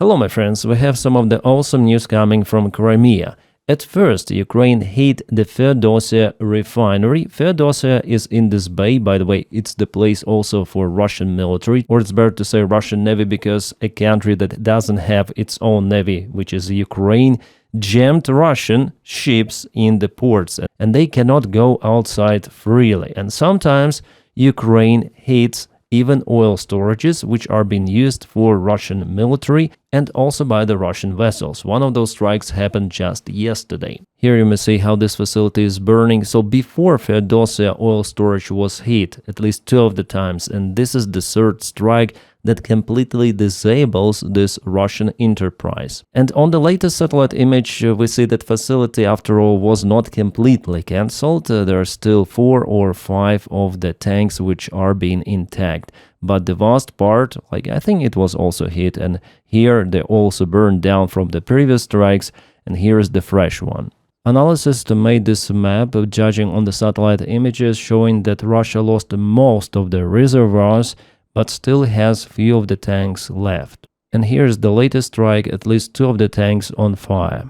Hello my friends, we have some of the awesome news coming from Crimea. At first, Ukraine hit the Feodosia refinery. Feodosia is in this bay, by the way, it's the place also for Russian military, or it's better to say Russian Navy, because a country that doesn't have its own navy, which is Ukraine, jammed Russian ships in the ports and they cannot go outside freely. And sometimes Ukraine hits even oil storages which are being used for Russian military and also by the Russian vessels. One of those strikes happened just yesterday. Here you may see how this facility is burning. So before Feodosia oil storage was hit at least 2 of the times, and this is the 3rd strike that completely disables this Russian enterprise. And on the latest satellite image, we see that facility after all was not completely cancelled. There are still 4 or 5 of the tanks which are being intact. But the vast part, like I think it was also hit, and here they also burned down from the previous strikes, and here is the fresh one. Analysis made this map, judging on the satellite images, showing that Russia lost most of the reservoirs, but still has few of the tanks left. And here's the latest strike, at least 2 of the tanks on fire.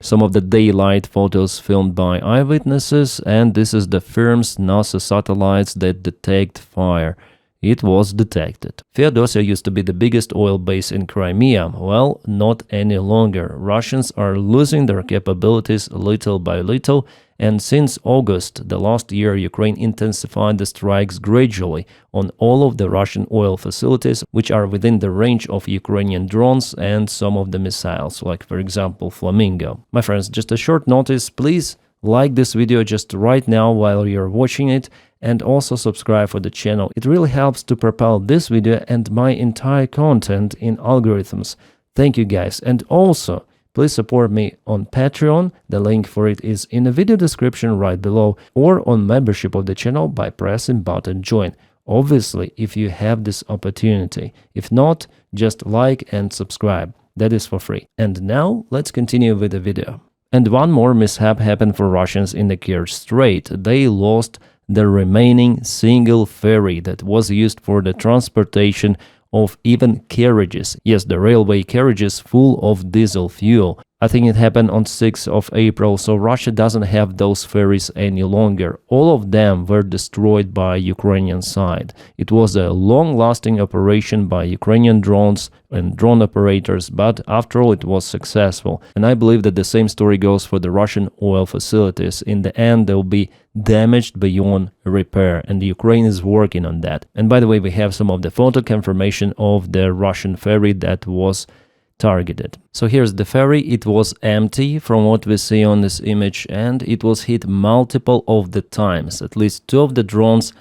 Some of the daylight photos filmed by eyewitnesses, and this is the firm's NASA satellites that detect fire. It was detected. Feodosia used to be the biggest oil base in Crimea. Well, not any longer. Russians are losing their capabilities little by little, and since August the last year, Ukraine intensified the strikes gradually on all of the Russian oil facilities, which are within the range of Ukrainian drones and some of the missiles, like for example Flamingo. My friends, just a short notice, please like this video just right now while you're watching it, and also subscribe for the channel. It really helps to propel this video and my entire content in algorithms. Thank you guys. And also, please support me on Patreon. The link for it is in the video description right below, or on membership of the channel by pressing button join. Obviously, if you have this opportunity. If not, just like and subscribe. That is for free. And now, let's continue with the video. And one more mishap happened for Russians in the Kerch Strait. They lost the remaining single ferry that was used for the transportation of even carriages. Yes, the railway carriages full of diesel fuel. I think it happened on 6th of April, so Russia doesn't have those ferries any longer. All of them were destroyed by Ukrainian side. It was a long-lasting operation by Ukrainian drones and drone operators, but after all it was successful. And I believe that the same story goes for the Russian oil facilities. In the end, they'll be damaged beyond repair, and Ukraine is working on that. And by the way, we have some of the photo confirmation of the Russian ferry that was targeted. So here's the ferry. It was empty from what we see on this image, and it was hit multiple of the times. At least 2 of the drones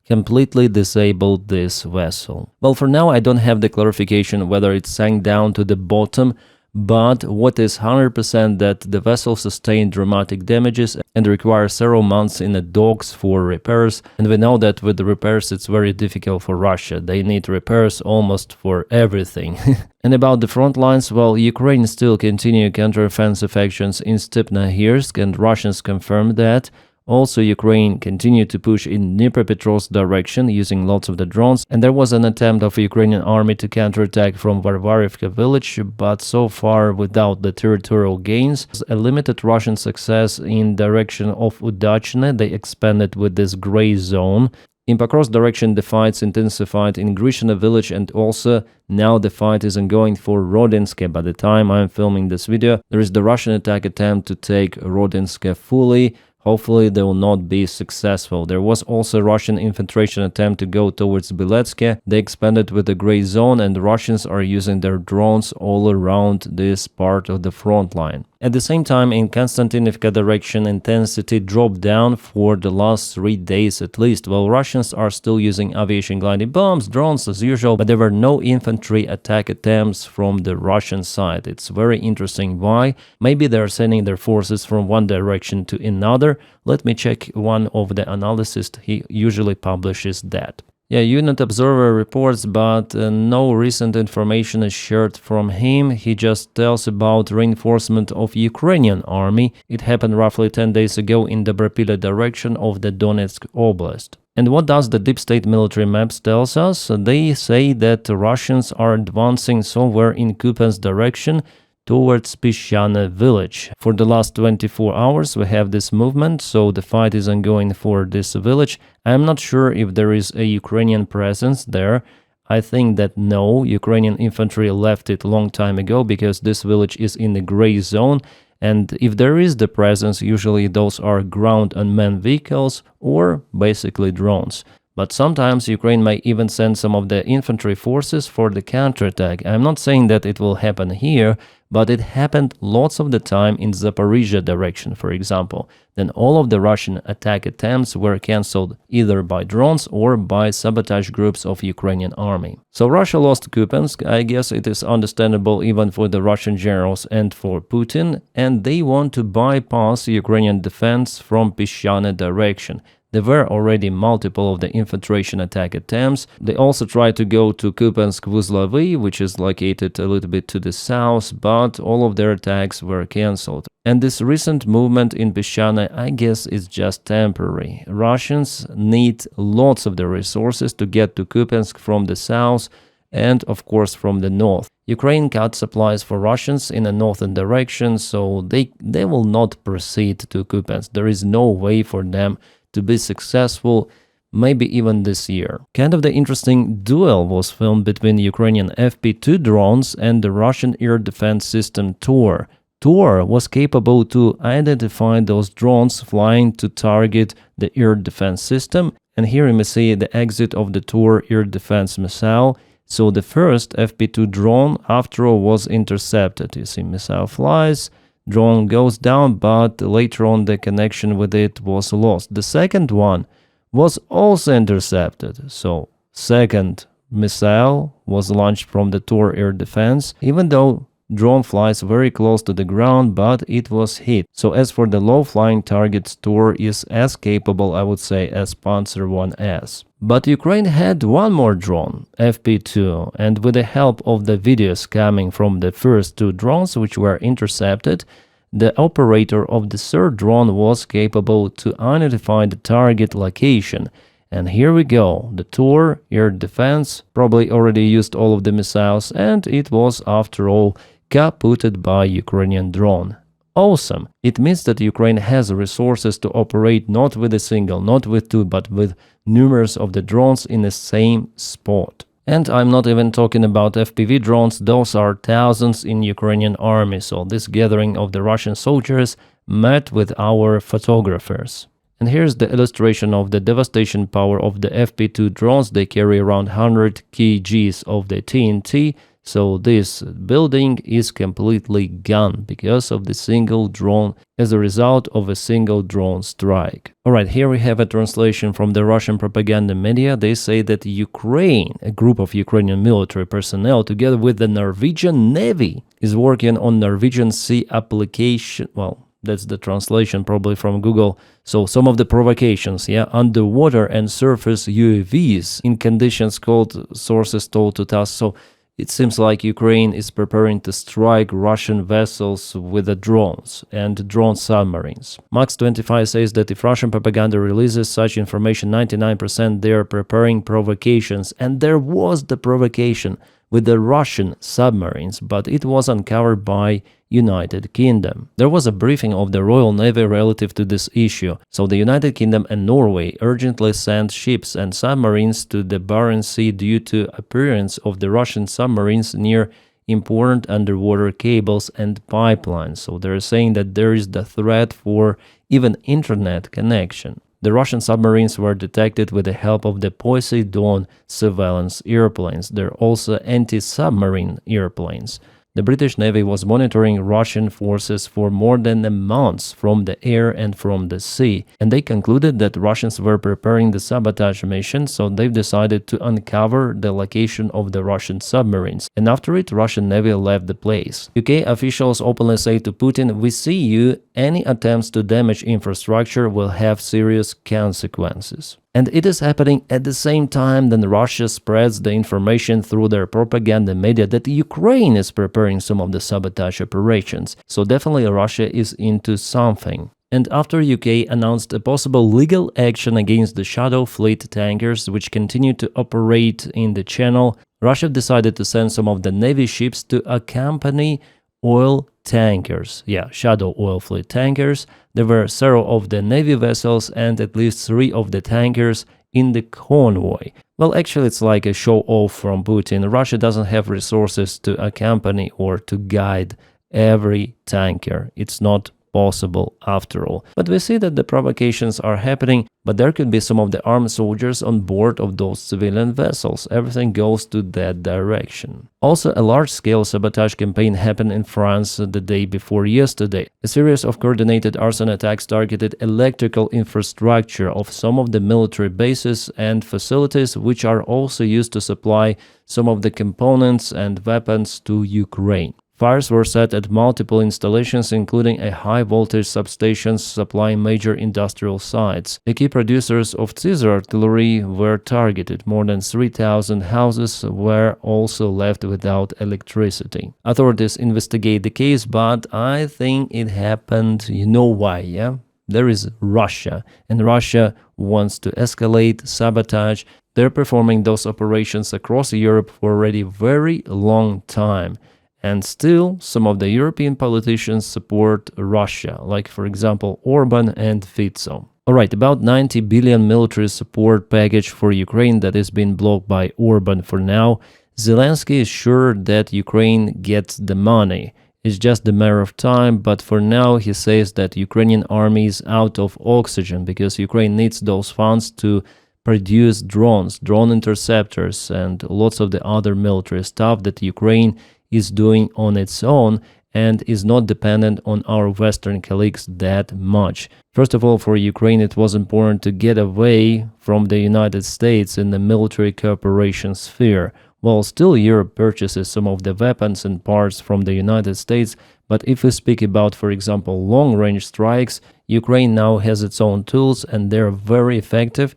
completely disabled this vessel. Well, for now I don't have the clarification whether it sank down to the bottom, but what is 100% that the vessel sustained dramatic damages and requires several months in the docks for repairs. And we know that with the repairs it's very difficult for Russia. They need repairs almost for everything. And about the front lines, well, Ukraine still continue counteroffensive actions in Stepnohirsk, and Russians confirmed that. Also, Ukraine continued to push in Dnipropetrovsk direction using lots of the drones, and there was an attempt of the Ukrainian army to counterattack from Varvarivka village, but so far without the territorial gains. A limited Russian success in direction of Udachne. They expanded with this gray zone. In Pokrovsk direction, the fights intensified in Grishina village, and also now the fight is ongoing for Rodinske. By the time I'm filming this video, there is the Russian attack attempt to take Rodinske fully. Hopefully they will not be successful. There was also a Russian infiltration attempt to go towards Biletske. They expanded with the gray zone, and the Russians are using their drones all around this part of the front line. At the same time, in Konstantinivka direction, intensity dropped down for the last 3 days at least, while Russians are still using aviation gliding bombs, drones as usual, but there were no infantry attack attempts from the Russian side. It's very interesting why. Maybe they're sending their forces from one direction to another. Let me check one of the analysts. He usually publishes that. Yeah, Unit Observer reports, but no recent information is shared from him. He just tells about reinforcement of Ukrainian army. It happened roughly 10 days ago in the Brapila direction of the Donetsk Oblast. And what does the deep state military maps tells us? They say that the Russians are advancing somewhere in Kupiansk direction towards Peshchane village. For the last 24 hours we have this movement, so the fight is ongoing for this village. I'm not sure if there is a Ukrainian presence there. I think that no, Ukrainian infantry left it long time ago because this village is in the gray zone. And if there is the presence, usually those are ground unmanned vehicles or basically drones. But sometimes Ukraine may even send some of the infantry forces for the counterattack. I'm not saying that it will happen here, but it happened lots of the time in Zaporizhia direction, for example. Then all of the Russian attack attempts were cancelled either by drones or by sabotage groups of Ukrainian army. So Russia lost Kupiansk. I guess it is understandable even for the Russian generals and for Putin, and they want to bypass Ukrainian defense from Peshchane direction. There were already multiple of the infiltration attack attempts. They also tried to go to Kupiansk-Vuzlavy, which is located a little bit to the south, but all of their attacks were cancelled. And this recent movement in Peshchane, I guess, is just temporary. Russians need lots of the resources to get to Kupiansk from the south and, of course, from the north. Ukraine cut supplies for Russians in a northern direction, so they will not proceed to Kupiansk. There is no way for them to be successful, maybe even this year. Kind of the interesting duel was filmed between Ukrainian FP2 drones and the Russian air defense system Tor. Tor was capable to identify those drones flying to target the air defense system, and here you may see the exit of the Tor air defense missile. So the first FP2 drone, after all, was intercepted. You see, missile flies, drone goes down, but later on the connection with it was lost. The second one was also intercepted. So second missile was launched from the Tor air defense, even though drone flies very close to the ground, but it was hit. So as for the low-flying targets, Tor is as capable, I would say, as Panzer 1S. But Ukraine had one more drone, FP2, and with the help of the videos coming from the first two drones which were intercepted, the operator of the third drone was capable to identify the target location. And here we go, the Tor air defense probably already used all of the missiles, and it was, after all, kaputted by Ukrainian drone. Awesome! It means that Ukraine has resources to operate not with a single, not with two, but with numerous of the drones in the same spot. And I'm not even talking about FPV drones, those are thousands in Ukrainian army, so this gathering of the Russian soldiers met with our photographers. And here's the illustration of the devastation power of the FP2 drones. They carry around 100 kgs of the TNT, so this building is completely gone because of the single drone as a result of a single drone strike. Alright, here we have a translation from the Russian propaganda media. They say that Ukraine, a group of Ukrainian military personnel, together with the Norwegian Navy, is working on Norwegian Sea application. Well, that's the translation probably from Google. So some of the provocations, underwater and surface UAVs in conditions cold, sources told to us. So it seems like Ukraine is preparing to strike Russian vessels with the drones and drone submarines. Max25 says that if Russian propaganda releases such information, 99% they are preparing provocations. And there was the provocation with the Russian submarines, but it was uncovered by United Kingdom. There was a briefing of the Royal Navy relative to this issue, so the United Kingdom and Norway urgently sent ships and submarines to the Barents Sea due to appearance of the Russian submarines near important underwater cables and pipelines. So they're saying that there is the threat for even internet connection. The Russian submarines were detected with the help of the Poseidon surveillance airplanes. They're also anti-submarine airplanes. The British Navy was monitoring Russian forces for more than a month from the air and from the sea, and they concluded that Russians were preparing the sabotage mission, so they've decided to uncover the location of the Russian submarines. And after it, Russian Navy left the place. UK officials openly say to Putin, "We see you. Any attempts to damage infrastructure will have serious consequences." And it is happening at the same time that Russia spreads the information through their propaganda media that Ukraine is preparing some of the sabotage operations. So definitely Russia is into something. And after UK announced a possible legal action against the Shadow Fleet tankers which continue to operate in the channel, Russia decided to send some of the Navy ships to accompany oil tankers. Yeah, Shadow Oil Fleet tankers. There were several of the Navy vessels and at least 3 of the tankers in the convoy. Well, actually, it's like a show-off from Putin. Russia doesn't have resources to accompany or to guide every tanker. It's not possible after all. But we see that the provocations are happening, but there could be some of the armed soldiers on board of those civilian vessels. Everything goes to that direction. Also, a large-scale sabotage campaign happened in France the day before yesterday. A series of coordinated arson attacks targeted electrical infrastructure of some of the military bases and facilities, which are also used to supply some of the components and weapons to Ukraine. Fires were set at multiple installations, including a high-voltage substation supplying major industrial sites. The key producers of Caesar artillery were targeted. More than 3,000 houses were also left without electricity. Authorities investigate the case, but I think it happened, you know why, yeah? There is Russia, and Russia wants to escalate, sabotage. They're performing those operations across Europe for already very long time. And still, some of the European politicians support Russia, like for example Orban and Fico. Alright, about 90 billion military support package for Ukraine that is being blocked by Orban for now. Zelensky is sure that Ukraine gets the money. It's just a matter of time, but for now he says that Ukrainian army is out of oxygen because Ukraine needs those funds to produce drones, drone interceptors, and lots of the other military stuff that Ukraine is doing on its own and is not dependent on our Western colleagues that much. First of all, for Ukraine, it was important to get away from the United States in the military cooperation sphere. While still Europe purchases some of the weapons and parts from the United States, but if we speak about, for example, long-range strikes, Ukraine now has its own tools and they're very effective.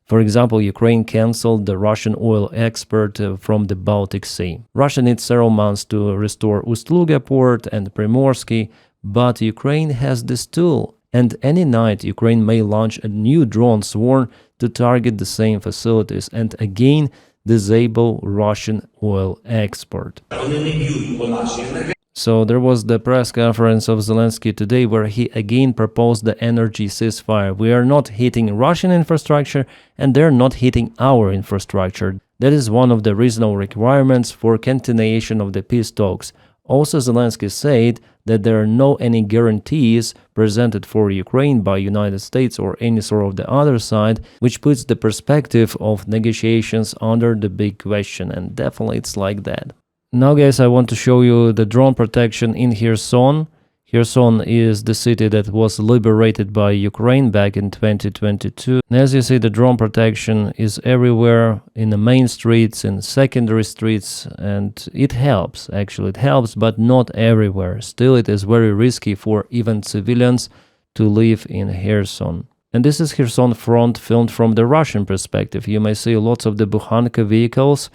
For example, Ukraine cancelled the Russian oil export from the Baltic Sea. Russia needs several months to restore Ust-Luga port and Primorsky, but Ukraine has this tool. And any night Ukraine may launch a new drone swarm to target the same facilities and again disable Russian oil export. So there was the press conference of Zelensky today where he again proposed the energy ceasefire. We are not hitting Russian infrastructure and they're not hitting our infrastructure. That is one of the reasonable requirements for continuation of the peace talks. Also, Zelensky said that there are no any guarantees presented for Ukraine by United States or any sort of the other side, which puts the perspective of negotiations under the big question, and definitely it's like that. Now guys, I want to show you the drone protection in Kherson. Kherson is the city that was liberated by Ukraine back in 2022. And as you see, the drone protection is everywhere, in the main streets, in secondary streets, and it helps, actually it helps, but not everywhere. Still, it is very risky for even civilians to live in Kherson. And this is Kherson front filmed from the Russian perspective. You may see lots of the Bukhanka vehicles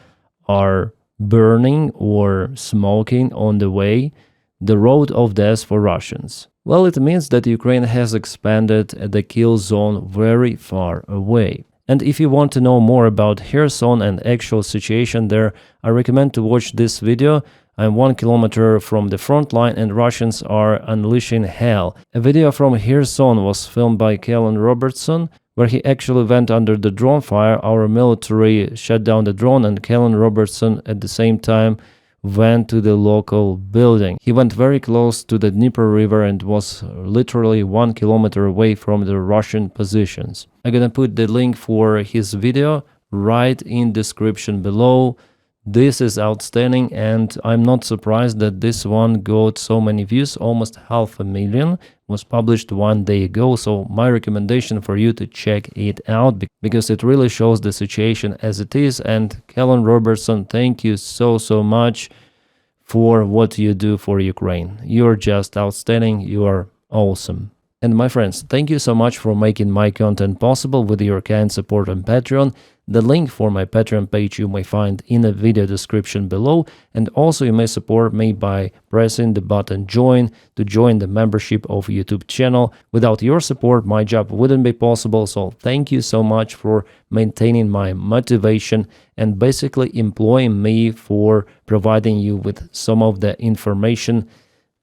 are burning or smoking on the way, the road of death for Russians. Well, it means that Ukraine has expanded the kill zone very far away. And if you want to know more about Kherson and actual situation there, I recommend to watch this video. I'm 1 kilometer from the front line and Russians are unleashing hell. A video from Kherson was filmed by Kellen Robertson, where he actually went under the drone fire. Our military shut down the drone and Kellen Robertson at the same time went to the local building. He went very close to the Dnieper River and was literally 1 kilometer away from the Russian positions. I'm gonna put the link for his video right in description below. This is outstanding and I'm not surprised that this one got so many views, almost 500,000. Was published 1 day ago, so my recommendation for you to check it out because it really shows the situation as it is. And Kellen Robertson, thank you so much for what you do for Ukraine. You're just outstanding, you are awesome. And my friends, thank you so much for making my content possible with your kind support on Patreon. The link for my Patreon page you may find in the video description below, and also you may support me by pressing the button join to join the membership of YouTube channel. Without your support, my job wouldn't be possible, so thank you so much for maintaining my motivation and basically employing me for providing you with some of the information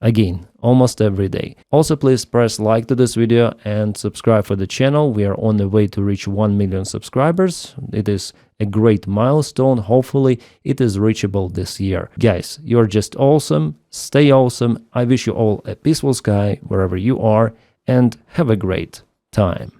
again, almost every day. Also, please press like to this video and subscribe for the channel. We are on the way to reach 1 million subscribers. It is a great milestone. Hopefully, it is reachable this year. Guys, you're just awesome. Stay awesome. I wish you all a peaceful sky wherever you are, and have a great time.